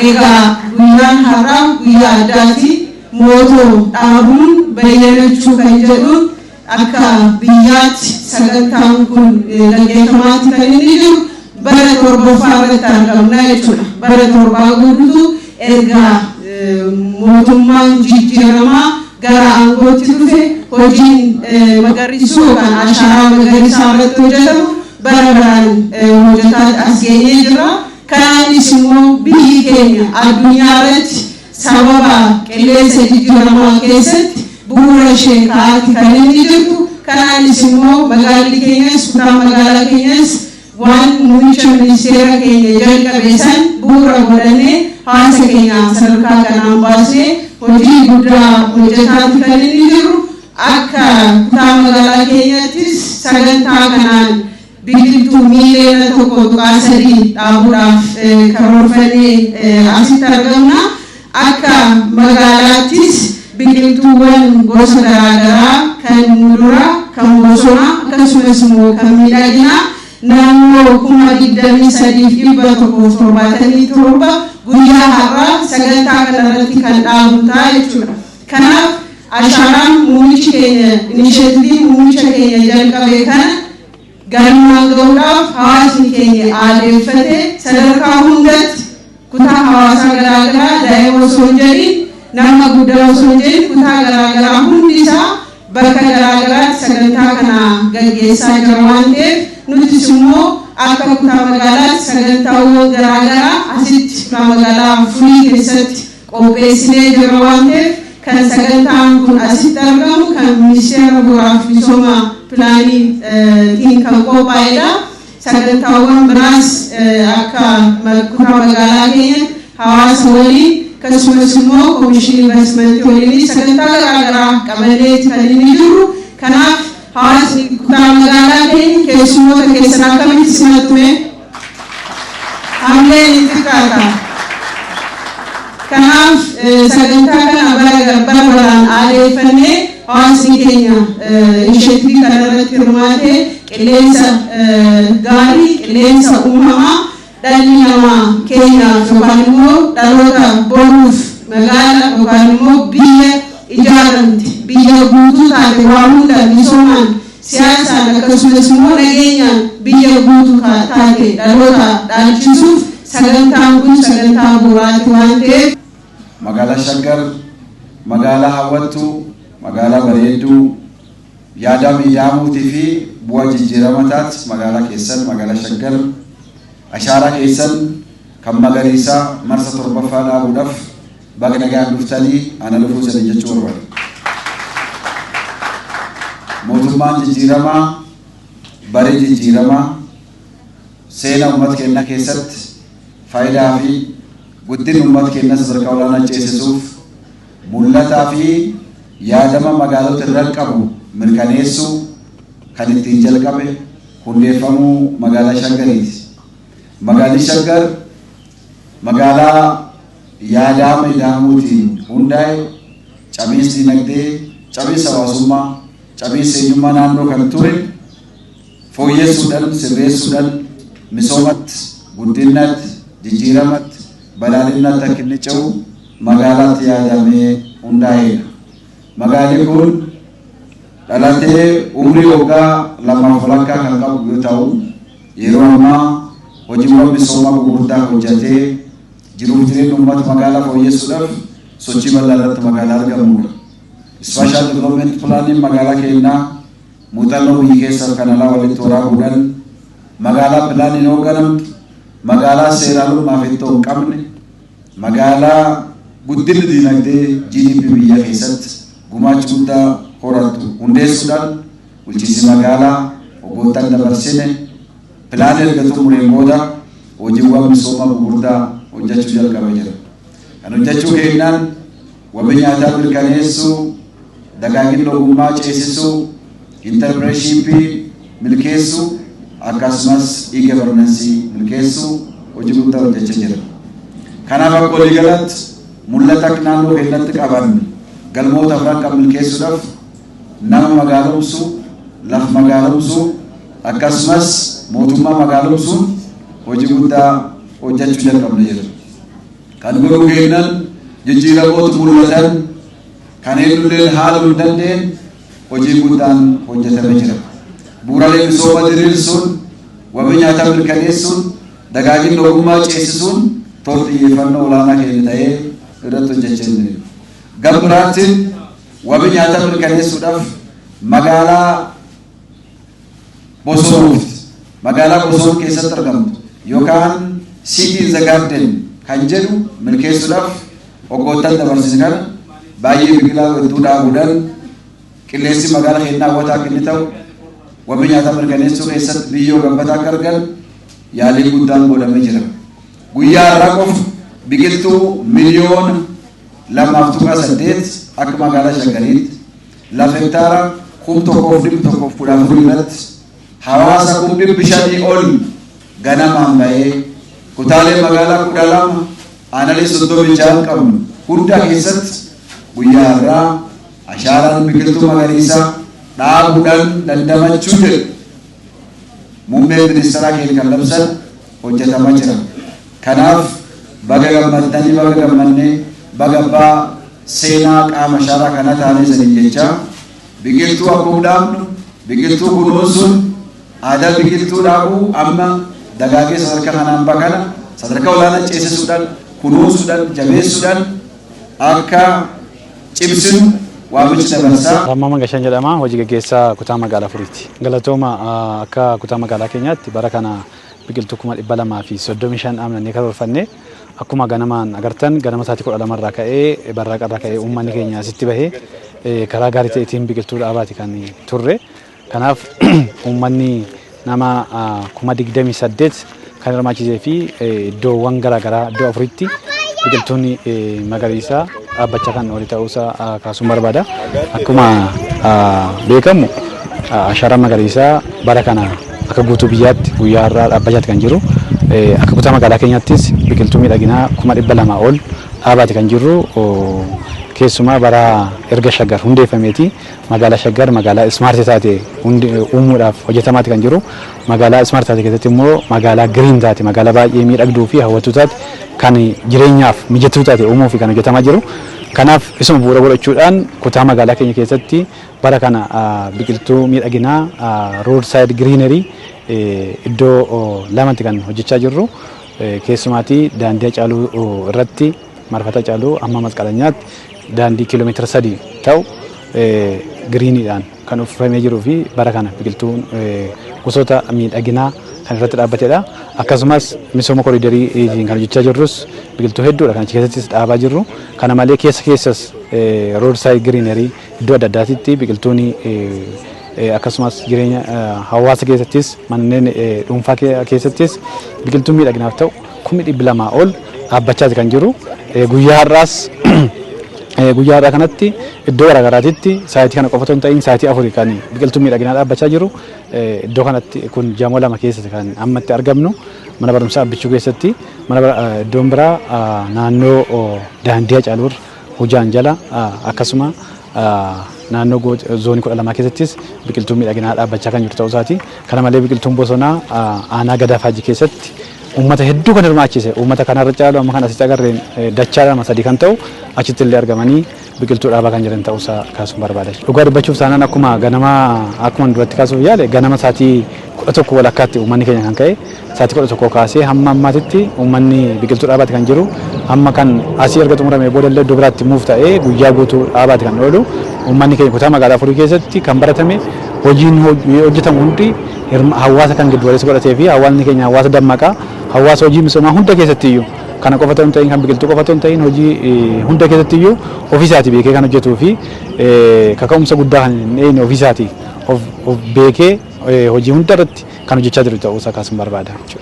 Ega guyyaan har'aa guyyaa addaati mooto dhaabuun bayyanachuu kan jedhuun akka biyyaatti sagantaan kun gaggeeffamaatti kan inni jiru bara torbaffaa irratti argamna jechuudha. Bara torbaa guutuu erga mootummaan jijjiiramaa gara aangootti dhufe hojiin magariisuu kan ashaaraa magariisaa irratti hojjetamu bara baraan hojjetaa as geenyee jira. Kanaanis immoo biyyi keenya addunyaa irratti sababa qilleensa jijjiiramaa keessatti bu'uura ishee kaa'atti kan inni jirtu. Kanaanis immoo magaalli keenyas kutaa magaalaa keenyas waan muummicha ministeera keenya jalqabe san bu'uura godhannee hawaasa keenya sadarkaa kanaan baasee hojii guddaa hojjetaatti kan inni jiru. Akka kutaa magaalaa keenyattis sagantaa kanaan biqiltuu miiliyoona tokko tuqaa sadii dhaabuudhaaf karoorfannee asitti argamna. Akka magaalaattis biqiltuuwwan gosa garaagaraa kan muduraa, kan bosonaa akkasumas immoo kan miidhaginaa naannoo 23,177 guyyaa har'aa sagantaa kanarratti kan dhaabu ta'a jechuudha. Kanaaf ashaaraan muummichi keenya inishatiivii muummicha keenya jalqabe kana galmaan ga'uudhaaf hawaasni keenya aadeeffate sadarkaa hundatti kutaa hawaasaa garaagaraa daa'ima osoo hin jedhin nama guddaa osoo hin jedhin kutaa garaagaraa hundi isaa bakka garaagaraatti sagantaa kana gaggeessaa jira waan ta'eef nutis immoo akka kutaa magaalaatti sagantaawwan garaagaraa asitti kutaa magaalaa Furii keessatti qopheessinee jira waan ta'eef kan sagantaan kun asitti argamu kan ministeera bu'uuraaf misooma pilaanii kan qophaa'edha. Sagantaawwan biraas akka kutaa magaalaa keenya hawaasa waliin akkasumas immoo komishinii investimentii waliin sagantaa garaagaraa qabannee kan inni jiru. Kanaaf hawaasni kutaa magaalaa keenya keessummoota keessan akkamitti simatume hamleen hin xiqqaata. Kanaaf sagantaa kana bara baraan aadeeffannee hawaasni keenya inishatiivii kanarratti hirmaatee qilleensa gaarii, qilleensa uumamaa dhalli namaa keenyaaf yookaan immoo dhaloota boruuf magaala yookaan immoo biyya ijaaramte biyya guutuu taate waa hunda misoomaan siyaasaan akkasumas immoo nageenyaan biyya guutuu taate dhaloota dhaalchisuuf sagantaan kun sagantaa bu'uuraati waan ta'eef. Magaalaa Shaggar magaalaa hawwattuu, magaalaa bareedduu, yaada miidhamuutii fi bu'aa jijjiiramataatti magaalaa keessan magaalaa Shaggar ashaaraa keessan kan magariisaa marsa torbaffaa dhaabuudhaaf baga nagaan dhuftanii ana dhufuu sana jechuu barbaada. Mootummaan jijjiiramaa barii jijjiiramaa seenaa uummata keenyaa keessatti faayidaa fi guddina uummata keenyaa sadarkaa olaanaa ceesisuuf mul'ataa fi yaadama magaalota irra qabu mirkaneessuu kan ittiin jalqabe hundeeffamuu magaalaa Shaggariiti. Magaalli Shaggar magaalaa yaadaa miidhamuutiin hundaa'e cabiinsi dinagdee, cabiinsa hawaasummaa, cabiinsa eenyummaa naannoo kan ture fooyyessuudhaan sirreessuudhaan misoomatti, guddinatti, jijjiiramatti, badhaadhinatti akka inni ce'u magaalaatti yaadamee hundaa'edha. Magaalli kun dhalatee umrii waggaa 2.5 kan qabu yoo ta'u yeroo ammaa hojiiwwan misoomaa gurguddaa hojjetee jiruuf jireenya uummata magaalaa fooyyessuudhaaf sochii bal'aa irratti magaalaa argamudha. Special Development Plan magaalaa keenyaa muuxannoo biyya keessaa kan alaa walitti waraabuudhaan magaalaa pilaaniin hoogganamtu, magaalaa seeraalummaa fi ittoo hin qabne, magaalaa guddinni dinagdee GDP biyya keessatti gumaacha guddaa horatu hundeessuudhaan bulchiinsi magaalaa waggoottan dabarsine pilaanii erga xumureen booda hojiiwwan misoomaa gurguddaa hojjechuu jalqabee jira. Kan hojjechuu keenyaan wabii nyaataa mirkaneessuu, dagaagina ogummaa ceesisuu, intarpireeshiipii milkeessuu akkasumas e-governance milkeessuu hojii guddaa hojjechaa jira. Kanaaf akka waliigalatti mul'ata naannoo keenyatti qabanne galmoota afran kan milkeessuudhaaf nama magaalomsuu, lafa magaalomsuu akkasumas mootummaa magaalomsuun hojii guddaa hojjechuu jalqabne jira. kan godhuu kennan jijjiiramoota mul'atan kan eenyullee haala hin dandeenye hojii guddaan hojjetamee jira. Bu'uuraalee misooma diriirsuun, wabii nyaataa mirkaneessuun, dagaagina ogummaa ceesisuun xiyyeeffannoo olaanaa keenya ta'ee irratti hojjechaa jirra. Gama biraatiin wabii nyaataa mirkaneessuudhaaf magaalaa Bosonuuti. Magaalaa Bosonuu keessatti argamtu yookaan City in the Garden kan jedhu milkeessuudhaaf waggoottan dabarsine kana baay'ee biqilaa hedduu dhaabuudhaan qilleensi magaalaa keenyaa hawwataa akka inni ta'u wabii nyaataa mirkaneessuu keessatti biyyoo gabbataa akka argan yaalii guddaan godhamee jira. Guyyaa har'aa qofa biqiltuu miliyoona 2.8 akka magaalaa Shaggariitti lafa hektaara 1,114 irratti hawaasa 500 ol ganamaan ba'ee kutaalee magaalaa 12 aanaalee 36 qabnu hunda keessatti guyyaa har'aa ashaaraan biqiltuu magariisaa dhaabuudhaan dandamachuu jedhu muummee ministeeraa keenya kan labsan hojjetamaa jira. Kanaaf baga gammaddanii baga gammannee baga abbaa seenaa qaama ashaaraa kana taanee sanii jecha biqiltuu akkuma dhaabnu biqiltuu kunuunsuun aadaa biqiltuu dhaabuu amma dagaagee sadarkaa kanaan bakana sadarkaa olaanaa ceesisuudhaan kunuunsuudhaan jabeessuudhaan akka cimsinu waamicha dabarsaa. Rammaa Gashaan jedhama, hojii gaggeessaa kutaa magaalaa Furiiti. Galatooma akka kutaa magaalaa keenyaatti bara kana biqiltuu 235 dhaabnee karoorfanne akkuma ganamaan agartan ganama sa'aatii 12 irraa ka'ee barraaqa irraa ka'ee uummanni keenya asitti bahee karaa gaarii ta'eetiin biqiltuu dhaabaati kan turre. Kanaaf uummanni nama 28,000 kan hirmaachisee fi iddoowwan garaagaraa iddoo 4tti biqiltuun magariisaa dhaabbachaa kan oli ta'uusaa kaasuun barbaada. Akkuma beekamu ashaaraan magariisaa bara kana akka guutuu biyyaatti guyyaa har'aa dhaabbachaatti kan jiru. Akka kutaa magaalaa keenyaattis biqiltuu miidhaginaa 200 ol dhaabaati kan jirru. Keessumaa bara erga Shaggar hundeeffameeti magaalaa Shaggar magaalaa ismaartii taate uumuudhaaf hojjetamaati kan jiru. Magaalaa ismaartii taate keessatti immoo magaalaa giriin taate magaalaa baay'ee miidhagduu fi hawwatuu taate kan jireenyaaf mijatuu taate uumuu fi kan hojjetamaa jiru. Kanaaf isuma bu'uura godhachuudhaan kutaa magaalaa keenya keessatti bara kana biqiltuu miidhaginaa roadside greenery iddoo lamatti kan hojjechaa jirru. Keessumaatii daandii Hacaaluu irratti marfata Hacaaluu amma Masqalanyaatti daandii kiiloomeetira 3 ta'u giriiniidhaan kan uffifamee jiruu fi bara kana biqiltuun gosoota miidhaginaa kan irratti dhaabbatedha. Akkasumas misooma koriidarii kan hojjechaa jirrus biqiltuu hedduudha kan achi keessattis dhaabaa jirru. Kana malee keessas roadside greenery iddoo adda addaatitti biqiltuun akkasumas jireenya hawaasa keessattis manneen dhuunfaa keessattis biqiltuun miidhaginaaf ta'u 200 ol dhaabbachaati kan jiru. Guyyaa har'aa kanatti iddoo garaagaraatitti sa'aatii kana qofa otoo hin ta'in sa'aatii 4 kan biqiltuu miidhaginaa dhaabbachaa jiru. Iddoo kanatti kun jamoo 2 keessatti kan ammatti argamnu mana barumsaa Abbichuu keessatti iddoon biraa naannoo daandii Hacaaluu Hujaan jala akkasuma naannoo zoonii 12 keessattis biqiltuu miidhaginaa dhaabbachaa kan jiru ta'uu isaati. Kana malee biqiltuun bosonaa aanaa Gadaa Faajii keessatti uummata hedduu kan hirmaachise uummata kanarra caalu amma kan asitti agarreen dachaadhama 3 kan ta'u achitti illee argamanii biqiltuu dhaabaa kan jiran ta'uusaa kaasuun barbaada. Dhugaa dubbachuuf taanaan akkuma duratti kaasuuf yaale ganama sa'aatii 11 walakkaatti uummanni keenya kan ka'e sa'aatii 11 kaasee hamma ammaatitti uummanni biqiltuu dhaabaati kan jiru. Amma kan asii erga xumuramee booda illee iddoo biraatti muuf ta'ee guyyaa guutuu dhaabaati kan oolu. Uummanni keenya kutaa magaalaa Furii keessatti kan baratame hojiin hojjetamu hundi hawaasa kan giddu walitti godhatee fi hawaasni keenya hawaasa dammaqaa hawaasa hojii misoomaa hunda keessatti iyyuu kana qofa ta'uu hin ta'in kan biqiltuu qofa ta'uu hin ta'in hojii hunda keessatti iyyuu ofiisaati beekee kan hojjetuu fi kaka'umsa guddaa kan hin ofiisaati of beekee hojii hunda irratti kan hojjechaa jiru ta'uusaa kaasuun barbaada.